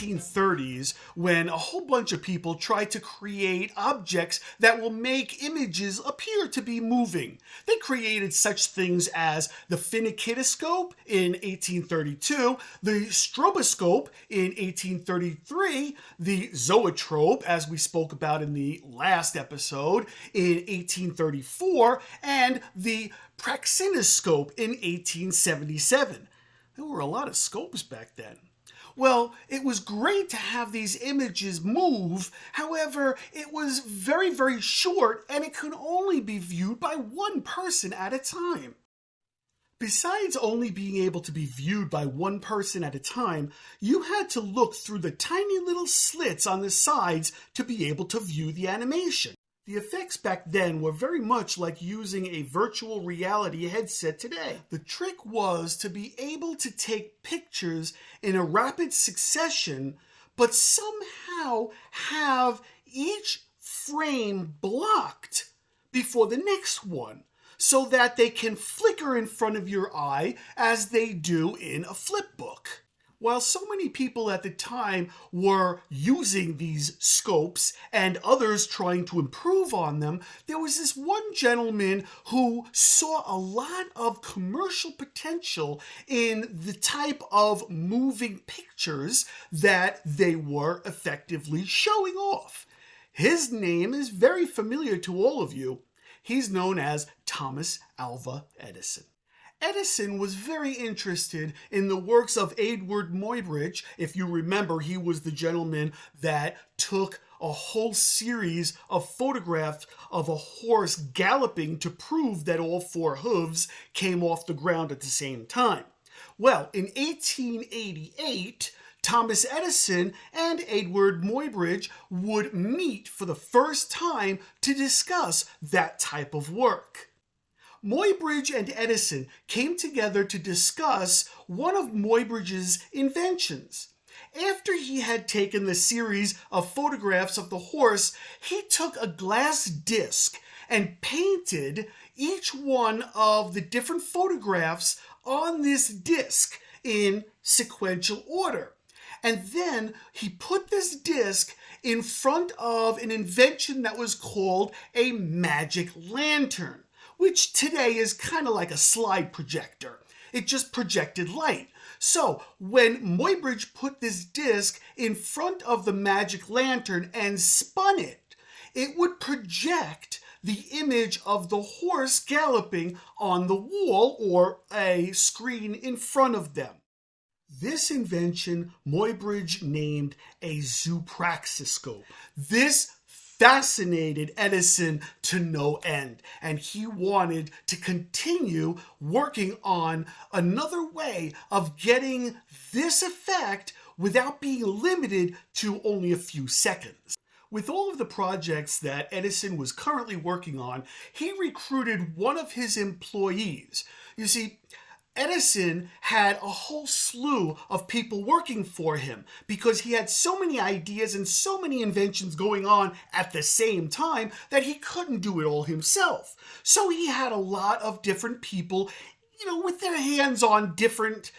1830s when a whole bunch of people tried to create objects that will make images appear to be moving. They created such things as the phenakistiscope in 1832, the stroboscope in 1833, the zoetrope, as we spoke about in the last episode, in 1834, and the precinema in 1877. There were a lot of scopes back then. Well, it was great to have these images move. However, it was very, very short and it could only be viewed by one person at a time. Besides only being able to be viewed by one person at a time, you had to look through the tiny little slits on the sides to be able to view the animation. The effects back then were very much like using a virtual reality headset today. The trick was to be able to take pictures in a rapid succession, but somehow have each frame blocked before the next one, so that they can flicker in front of your eye as they do in a flip book. While so many people at the time were using these scopes and others trying to improve on them, there was this one gentleman who saw a lot of commercial potential in the type of moving pictures that they were effectively showing off. His name is very familiar to all of you. He's known as Thomas Alva Edison. Edison was very interested in the works of Edward Muybridge. If you remember, he was the gentleman that took a whole series of photographs of a horse galloping to prove that all four hooves came off the ground at the same time. Well, in 1888, Thomas Edison and Edward Muybridge would meet for the first time to discuss that type of work. Muybridge and Edison came together to discuss one of Muybridge's inventions. After he had taken the series of photographs of the horse, he took a glass disc and painted each one of the different photographs on this disc in sequential order. And then he put this disc in front of an invention that was called a magic lantern, which today is kind of like a slide projector. It just projected light. So when Muybridge put this disc in front of the magic lantern and spun it, it would project the image of the horse galloping on the wall or a screen in front of them. This invention Muybridge named a zoopraxiscope. This fascinated Edison to no end, and he wanted to continue working on another way of getting this effect without being limited to only a few seconds. With all of the projects that Edison was currently working on, he recruited one of his employees. You see, Edison had a whole slew of people working for him because he had so many ideas and so many inventions going on at the same time that he couldn't do it all himself. So he had a lot of different people, with their hands on different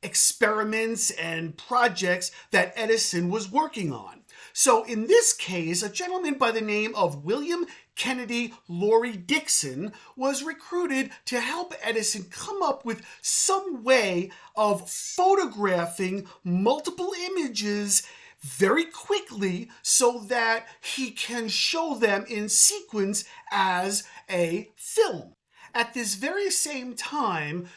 experiments and projects that Edison was working on. So in this case, a gentleman by the name of William Kennedy Laurie Dixon was recruited to help Edison come up with some way of photographing multiple images very quickly so that he can show them in sequence as a film. At this very same time,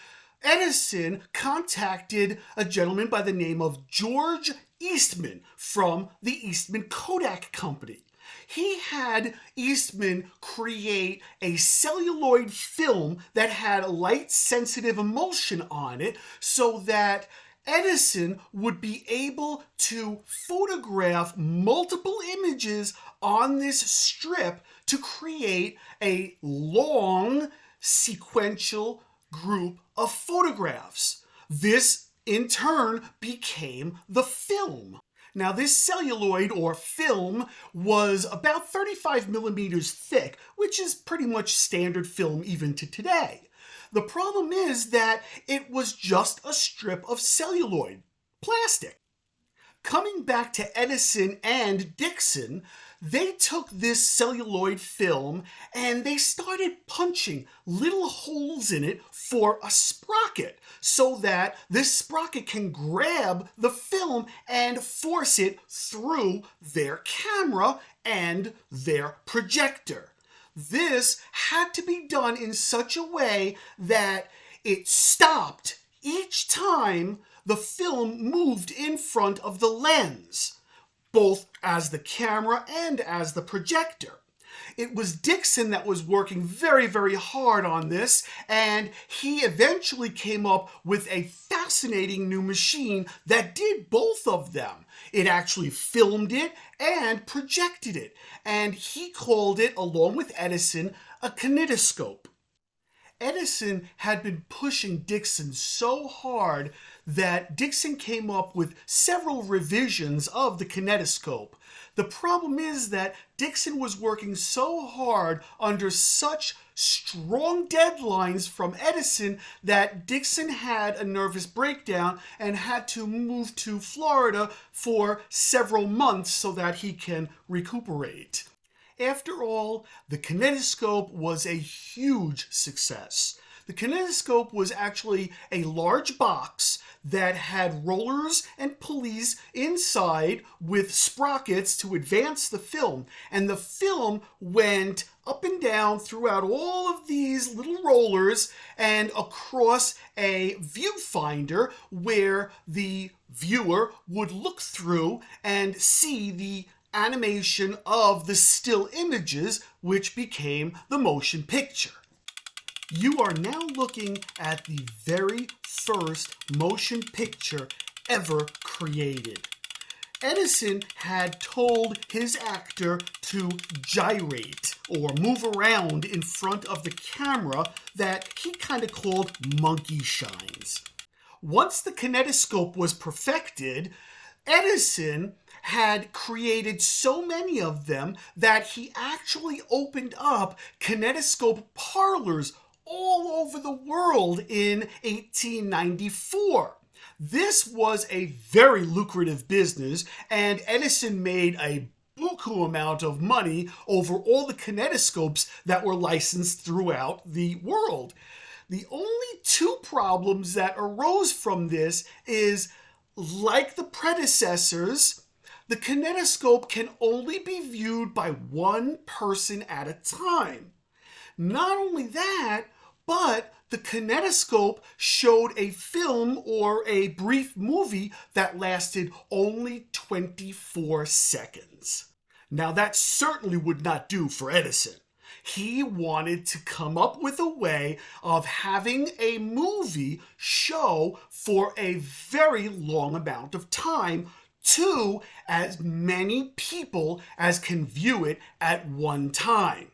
Edison contacted a gentleman by the name of George Eastman from the Eastman Kodak Company. He had Eastman create a celluloid film that had light-sensitive emulsion on it so that Edison would be able to photograph multiple images on this strip to create a long sequential group of photographs. This, in turn, became the film. Now, this celluloid or film was about 35 millimeters thick, which is pretty much standard film even to today. The problem is that it was just a strip of celluloid, plastic. Coming back to Edison and Dixon, they took this celluloid film and they started punching little holes in it for a sprocket so that this sprocket can grab the film and force it through their camera and their projector. This had to be done in such a way that it stopped each time the film moved in front of the lens, both as the camera and as the projector. It was Dixon that was working very, very hard on this, and he eventually came up with a fascinating new machine that did both of them. It actually filmed it and projected it, and he called it, along with Edison, a kinetoscope. Edison had been pushing Dixon so hard that Dixon came up with several revisions of the kinetoscope. The problem is that Dixon was working so hard under such strong deadlines from Edison that Dixon had a nervous breakdown and had to move to Florida for several months so that he can recuperate. After all, the kinetoscope was a huge success. The kinetoscope was actually a large box that had rollers and pulleys inside with sprockets to advance the film. And the film went up and down throughout all of these little rollers and across a viewfinder where the viewer would look through and see the animation of the still images, which became the motion picture. You are now looking at the very first motion picture ever created. Edison had told his actor to gyrate or move around in front of the camera that he kind of called monkey shines. Once the kinetoscope was perfected, Edison had created so many of them that he actually opened up kinetoscope parlors all over the world in 1894. This was a very lucrative business, and Edison made a buku amount of money over all the kinetoscopes that were licensed throughout the world. The only two problems that arose from this is, like the predecessors, the kinetoscope can only be viewed by one person at a time. Not only that, but the kinetoscope showed a film or a brief movie that lasted only 24 seconds. Now that certainly would not do for Edison. He wanted to come up with a way of having a movie show for a very long amount of time to as many people as can view it at one time.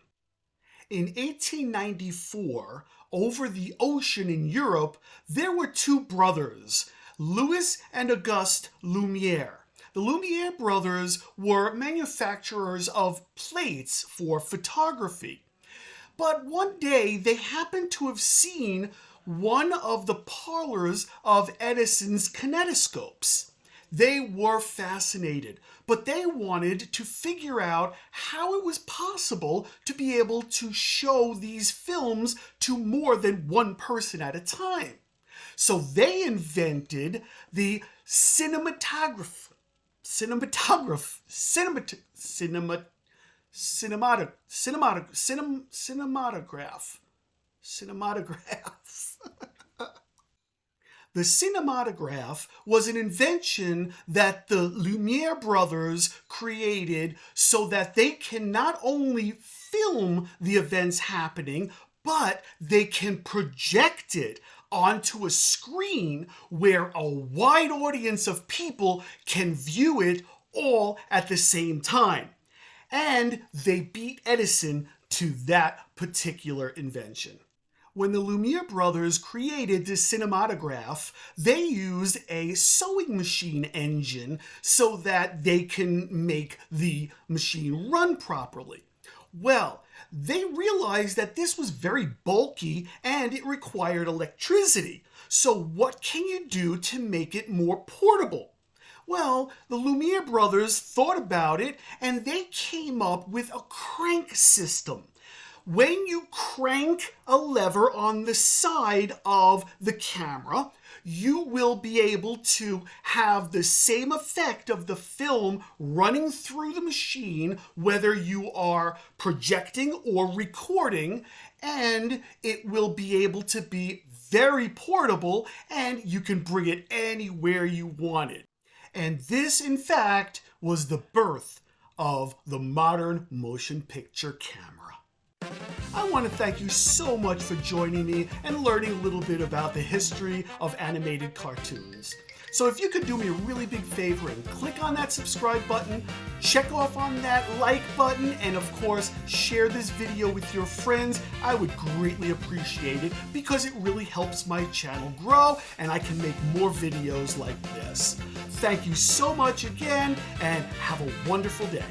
In 1894, over the ocean in Europe, there were two brothers, Louis and Auguste Lumière. The Lumière brothers were manufacturers of plates for photography. But one day they happened to have seen one of the parlors of Edison's kinetoscopes. They were fascinated, but they wanted to figure out how it was possible to be able to show these films to more than one person at a time. So they invented the cinematograph. The cinematograph was an invention that the Lumière brothers created so that they can not only film the events happening, but they can project it onto a screen where a wide audience of people can view it all at the same time. And they beat Edison to that particular invention. When the Lumière brothers created the cinematograph, they used a sewing machine engine so that they can make the machine run properly. Well, they realized that this was very bulky and it required electricity. So what can you do to make it more portable? Well, the Lumiere brothers thought about it and they came up with a crank system. When you crank a lever on the side of the camera, you will be able to have the same effect of the film running through the machine, whether you are projecting or recording, and it will be able to be very portable and you can bring it anywhere you want it. And this, in fact, was the birth of the modern motion picture camera. I want to thank you so much for joining me and learning a little bit about the history of animated cartoons. So if you could do me a really big favor and click on that subscribe button, check off on that like button, and of course, share this video with your friends, I would greatly appreciate it because it really helps my channel grow and I can make more videos like this. Thank you so much again and have a wonderful day.